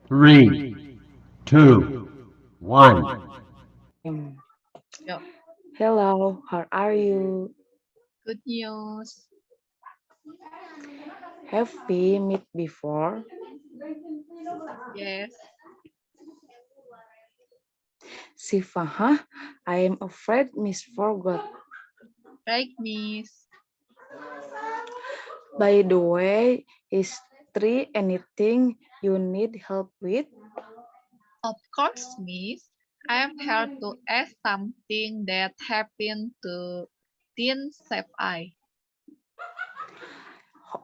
Three, two, one. Um, Yep. Hello, how are you? Good news. Have we met before? Yes. Sifa, huh? I am afraid Miss forgot. Right, Miss. By the way, is three anything you need help with? Of course, Miss. I am here to ask something that happened to Tin Sepai.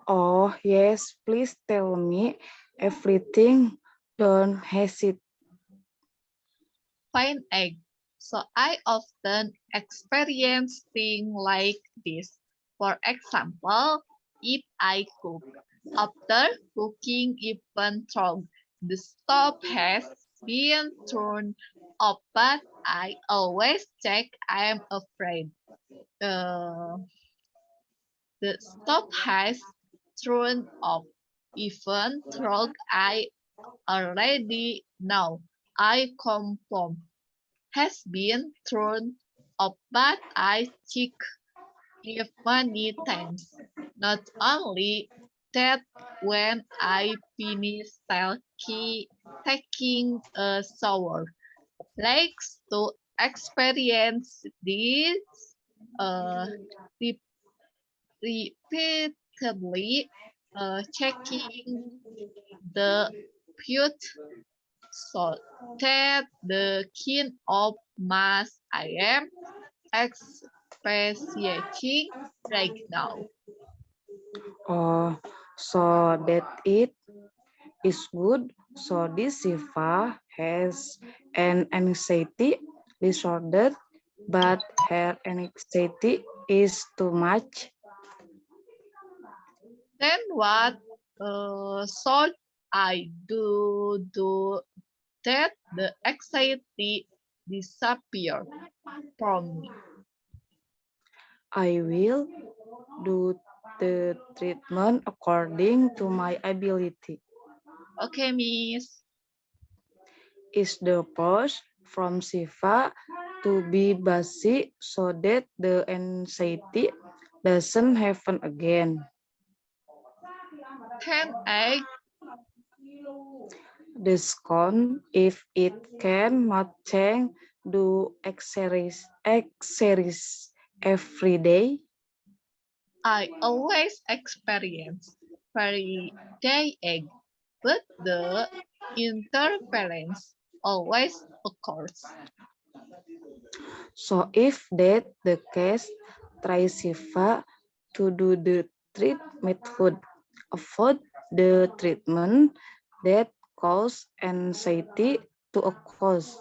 Oh, yes, please tell me everything. Don't hesitate. Fine egg. So I often experience things like this. For example, if I cook, after cooking even though the stove has been turned off, but I always check. I am afraid. Uh, the stove has turned off, even though I already know I confirm has been thrown up, but I check if many times. Not only that, when I finish taking a shower, likes to experience this uh, repeatedly, checking the put so that the kind of mass I am experiencing right now. Oh, so that it is good. So this Sifa has an anxiety disorder, but her anxiety is too much. Then what should I do that the anxiety disappear from me? I will do the treatment according to my ability. Okay, Miss. Is the pause from Sifa to be basi so that the anxiety doesn't happen again. Can I Discount if it can not change do exercise every day. always experience very day egg, but the interference always occurs. So if that the case, try Sifa to do the treat method. Avoid the treatment that cause anxiety to a cause.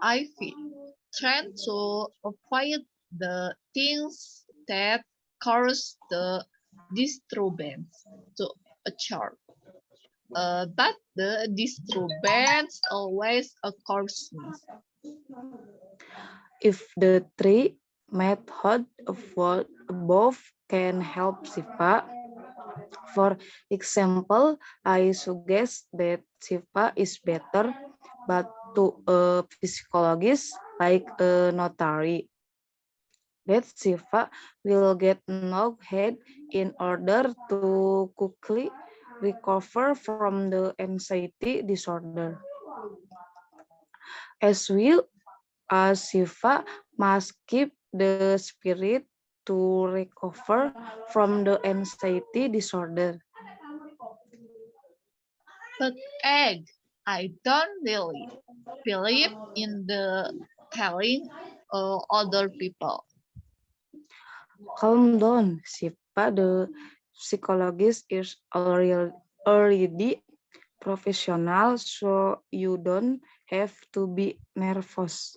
I feel trying to avoid the things that cause the disturbance to a chart. But the disturbance always occurs. Miss. If the three method above can help Sifa, for example, I suggest that Sifa is better, but to a psychologist like a notary. That Sifa will get knocked head in order to quickly recover from the anxiety disorder. As well as Sifa must keep the spirit to recover from the anxiety disorder. But egg, I don't really believe in the telling other people. Calm down, Sipa. The psychologist is already professional, so you don't have to be nervous.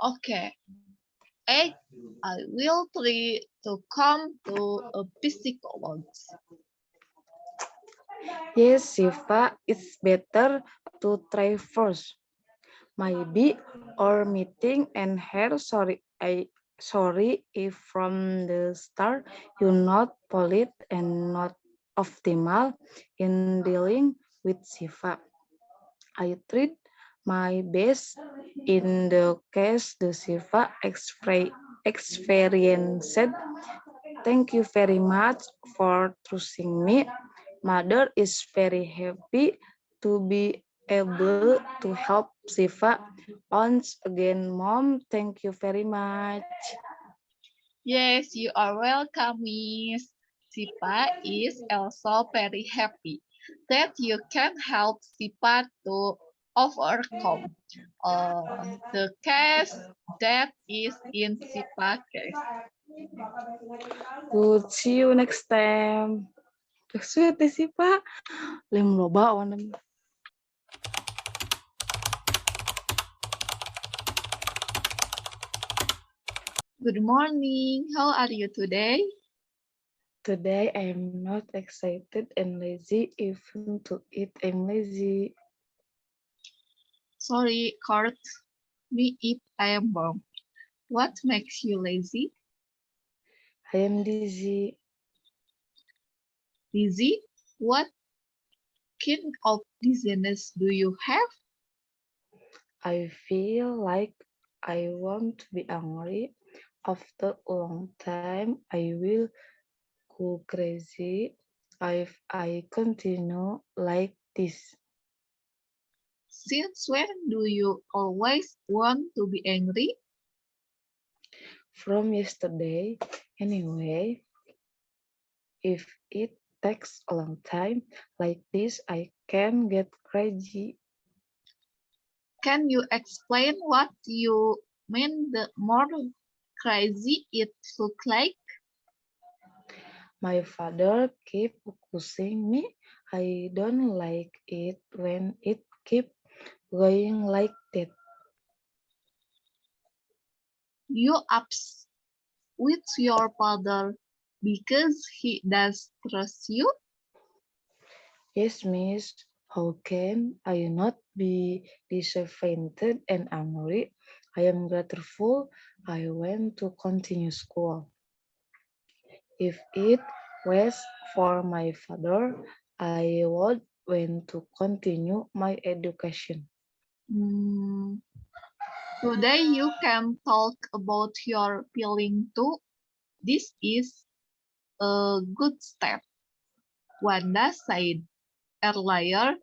Okay, egg, I will try to come to a psychologist. Yes, Sifa, it's better to try first. Maybe our meeting and her sorry if from the start you're not polite and not optimal in dealing with Siva. I tried my best in the case the Siva experienced. Thank you very much for trusting me. Mother is very happy to be able to help Siva. Once again, Mom, thank you very much. Yes, you are welcome, Miss. Sipa is also very happy that you can help Sipa to overcome the case that is in Sipa case. Good, see you next time. Sweet Siva. Lem loba onem. Good morning. How are you today? Today I'm not excited and lazy. Even to eat, I'm lazy. Sorry, Kurt. Me if I am wrong. What makes you lazy? I am dizzy. Dizzy? What kind of dizziness do you have? I feel like I want to be angry. After a long time, I will go crazy if I continue like this. Since when do you always want to be angry? From yesterday, anyway, if it takes a long time like this, I can get crazy. Can you explain what you mean the more crazy it look like? My father keep accusing me. I don't like it when it keep going like that. You ups with your father because he does trust you? Yes, miss. How can I not be disappointed and angry? I am grateful I went to continue school. If it was for my father, I would want to continue my education. Hmm, today you can talk about your feeling too. This is a good step. Wanda said earlier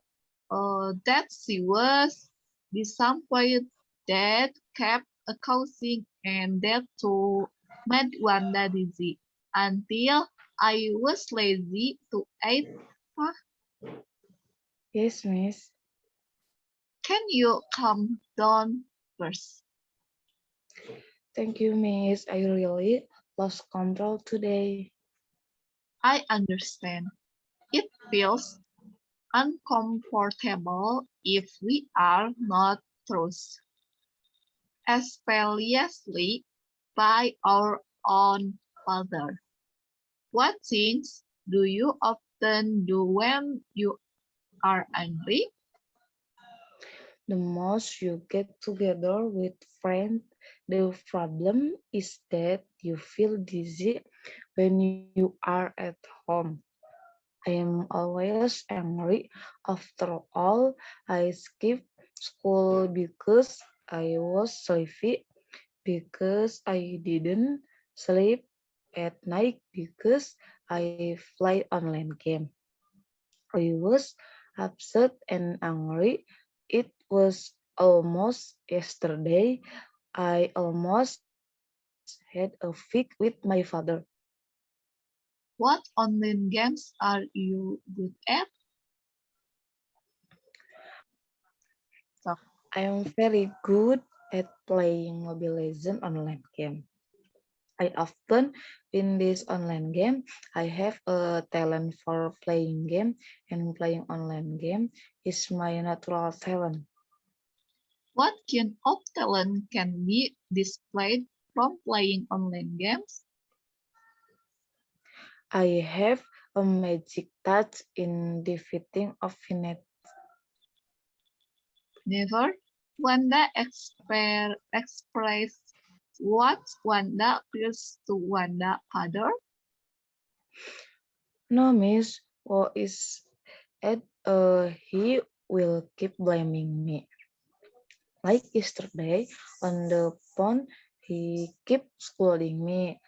that she was disappointed that kept causing and that too made Wanda dizzy until I was lazy to eat. Ah, Yes, miss. can you calm down first? Thank you, miss. I really lost control today. I understand. It feels uncomfortable if we are not trusted, especially by our own father. What things do you often do when you are angry? The most you get together with friends, the problem is that you feel dizzy when you are at home. I am always angry. After all, I skipped school because I was sleepy, because I didn't sleep at night, because I played online game. I was upset and angry. It was almost yesterday. I almost had a fight with my father. What online games are you good at? So, I am very good at playing Mobile Legends online game. I often in this online game. I have a talent for playing game, and playing online game is my natural talent. what kind of talent can be displayed from playing online games? I have a magic touch in defeating opponents. Never. Wanda express what Wanda feels to Wanda father. No, miss, what is it he will keep blaming me. Like yesterday on the phone, he kept scolding me,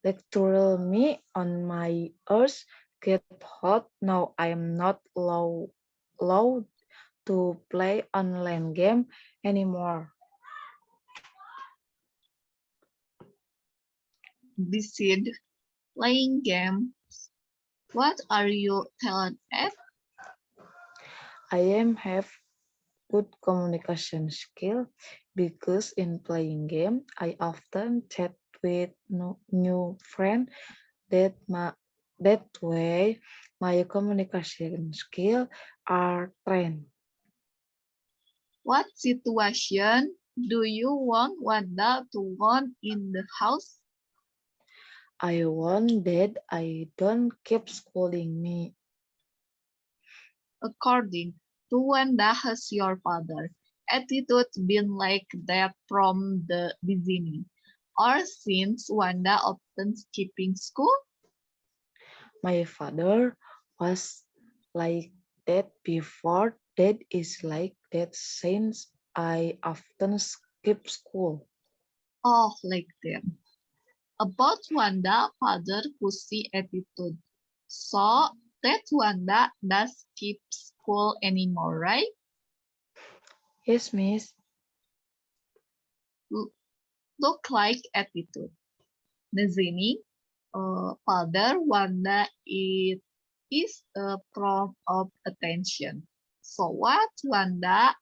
lecturing me on my ears get hot. Now I am not allowed to play online game anymore. Beside playing games, what are you talented at? I am have good communication skill because in playing game I often chat with new friend that way my communication skill are trained. What situation do you want Wanda to want in the house? I want that I don't keep scolding me. According to Wanda, has your father attitude been like that from the beginning, or since Wanda often skipping school? My father was like that before. Dad is like that since I often skip school. Oh, like that. About Wanda, father pussy attitude. So that Wanda does skip school anymore, right? Yes, miss. Look like attitude. Nazini, father Wanda is a prompt of attention. So what Wanda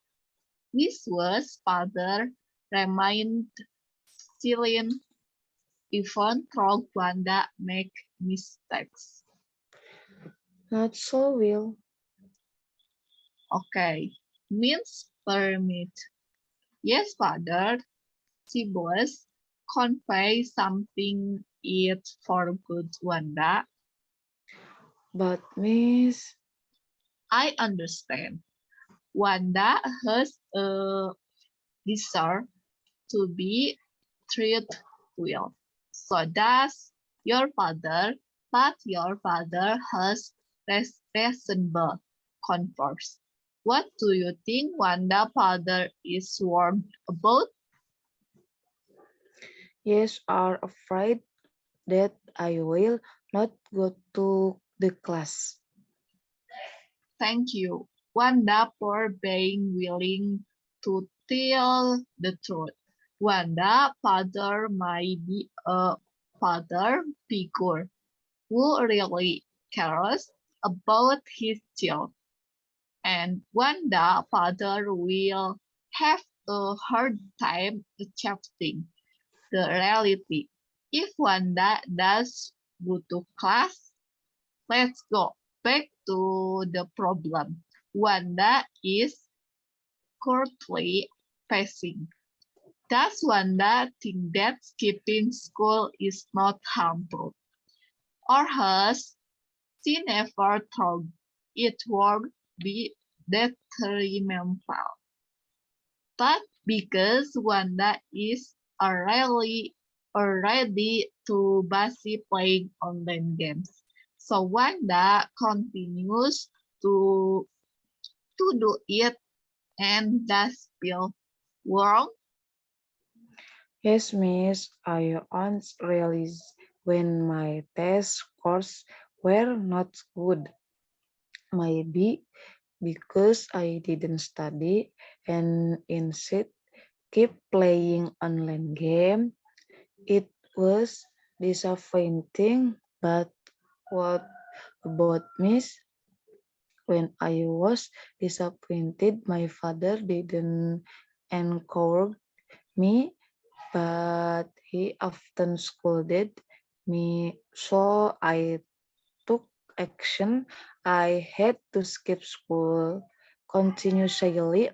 wishes father remind silent even though Wanda make mistakes. Not so well. Okay, means permit. Yes, father, she was convey something it for good Wanda. But miss, I understand. Wanda has a desire to be treated well. So does your father, but your father has reasonable comforts. What do you think Wanda father is worried about? yes, are afraid that I will not go to the class. Thank you, Wanda, for being willing to tell the truth. Wanda father might be a father figure who really cares about his child, and Wanda father will have a hard time accepting the reality. If Wanda does go to class, let's go back to the problem Wanda is currently facing. Does Wanda think that skipping school is not harmful? Or has she never thought it would be detrimental? But because Wanda is already too busy playing online games, so Wanda continues to do it and does feel wrong. Yes, miss, I once realized when my test scores were not good. Maybe because I didn't study and instead keep playing online game. It was disappointing, but what about miss? When I was disappointed, my father didn't encourage me, but he often scolded me, so I took action. I had to skip school continuously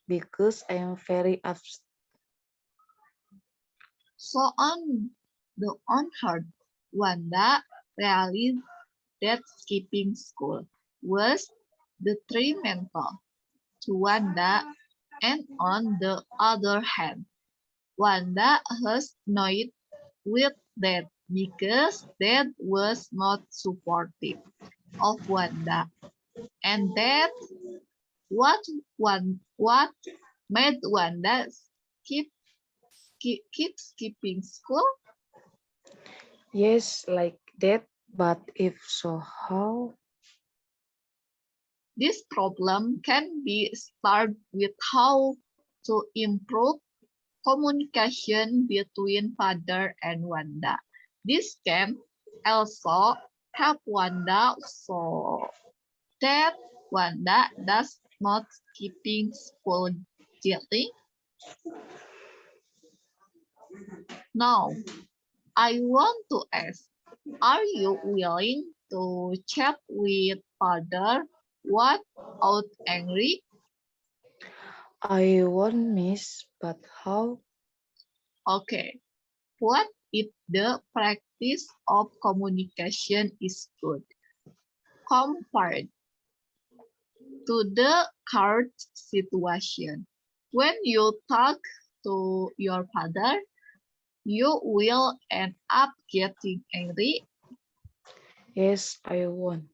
because I am very upset. So on her, Wanda realized that skipping school was detrimental to Wanda, and on the other hand, Wanda was annoyed with that because Dad was not supportive of Wanda. And that what made Wanda keep skipping school? Yes, like that. But if so, how? This problem can be started with how to improve communication between father and Wanda. This can also help Wanda so that Wanda does not skipping school daily. Now, I want to ask, are you willing to chat with father without angry? I won't miss, but how? Okay, what if the practice of communication is good compared to the current situation? When you talk to your father, you will end up getting angry. Yes, I won't.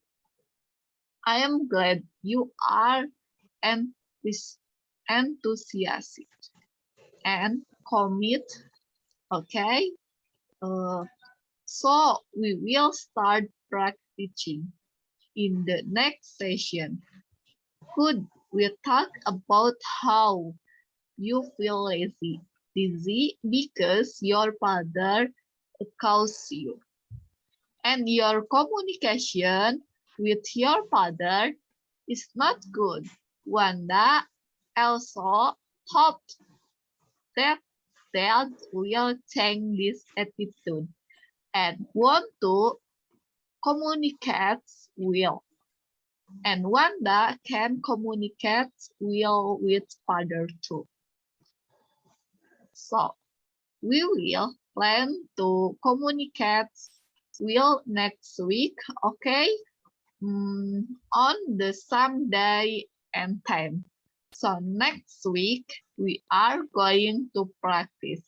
I am glad you are enthusiastic and commit. Okay, uh, so we will start practicing in the next session. Could we talk about how you feel lazy? Lazy because your father calls you. And your communication with your father is not good. Wanda also hoped that dad will change this attitude and want to communicate well. And Wanda can communicate well with father too. So we will plan to communicate well next week, okay? On the same day and time. So next week, we are going to practice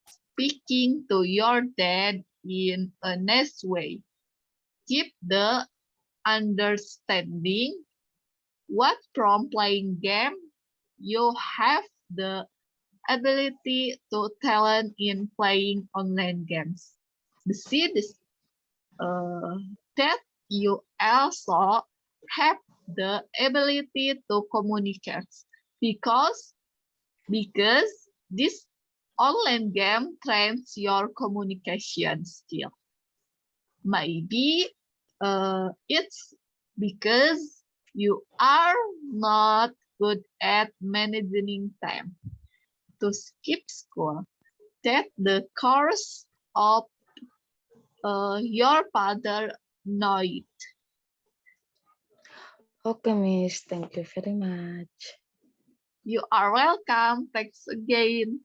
speaking to your dad in a nice way. Keep the understanding what from playing game you have the ability to talent in playing online games. The seed is that you also have the ability to communicate because this online game trains your communication skill. Maybe it's because you are not good at managing time to skip school that the course of your father know it. Okay, Miss. Thank you very much. You are welcome. Thanks again.